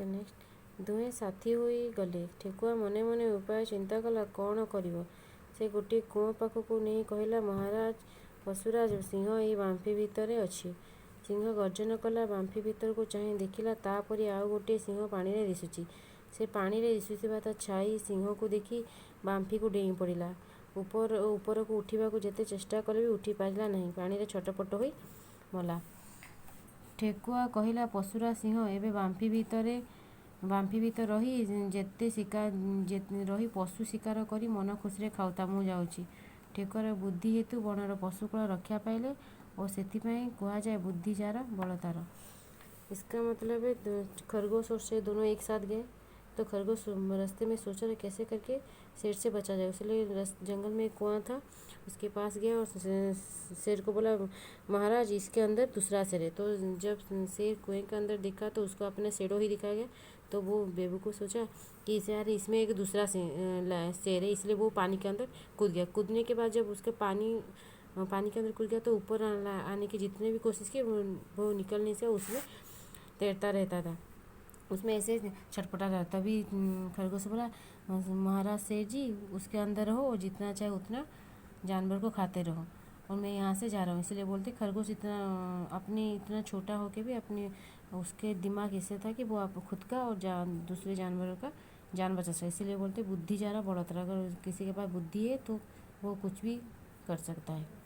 Next दुहें साथी होई गले। ठेकुआ मने मने उपाय चिंता कला कौन करिब। से गोटे कूଅ पाखକୁ ନେଇ କହିଲା, ମହାରାଜ ପଶୁରାଜ, ସିଂହ ଏଇ ବାମ୍ଫି ଭିତରେ ଅଛି। ସିଂହ ଗର୍ଜନ କଲା। ବାମ୍ଫି ଭିତରକୁ ଚାହିଁ ଦେଖିଲା ତା'ପରି ଆଉ ଗୋଟିଏ ସିଂହ ପାଣିରେ ଦିଶୁଛି। ସେ ପାଣିରେ ଦିଶୁଥିବା ତା ଛାଇ ସିଂହକୁ ଦେଖି ବାମ୍ଫିକୁ ଡେଇଁ ପଡ଼ିଲା। ଉପରକୁ ଉଠିବାକୁ ଯେତେ ଚେଷ୍ଟା କଲେ ବି ଉଠି ପାରିଲା ନାହିଁ। ପାଣିରେ ଛଟପଟ ହୋଇ ମଲା। ଠେକୁଆ କହିଲା, ପଶୁରାଜ ସିଂହ ଏବେ ବାମ୍ଫି ଭିତରେ ରହି ପଶୁ ଶିକାର କରି ମନ ଖୁସିରେ ଖାଉଥା, ମୁଁ ଯାଉଛି। ଠେକୁଆର ବୁଦ୍ଧି ହେତୁ ବଣର ପଶୁକୁଳ ରକ୍ଷା ପାଇଲେ ଓ ସେଥିପାଇଁ କୁହାଯାଏ ବୁଦ୍ଧି ଯାର ବଳ ତାର। इसका मतलब है खरगोश और शेर दोनों एक साथ गए तो खरगोश रास्ते में सोचा रहा कैसे करके शेर से बचा जाए। इसलिए जंगल में एक कुआं था, उसके पास गया और शेर को बोला, महाराज इसके अंदर दूसरा शेर है। तो जब शेर कुएं के अंदर देखा तो उसको अपना शेडो ही दिखाया गया। तो वो बेवकूफ़ सोचा कि इसे यार इसमें एक दूसरा शेर है, इसलिए वो पानी के अंदर कूद गया। कूदने के बाद जब उसके पानी के अंदर कूद गया तो ऊपर आने की जितने भी कोशिश की वो निकल नहीं सका, उसमें तैरता रहता था, उसमें ऐसे छटपटा था। तभी खरगोश बोला, महाराज शेर जी उसके अंदर रहो और जितना चाहे उतना जानवर को खाते रहो और मैं यहाँ से जा रहा हूँ। इसलिए बोलते खरगोश इतना छोटा होके भी उसके दिमाग ऐसे था कि वो खुद का और दूसरे जानवरों का जान बचा सके। इसीलिए बोलते बुद्धि ज़्यादा बड़ा था। अगर किसी के पास बुद्धि है तो वो कुछ भी कर सकता है।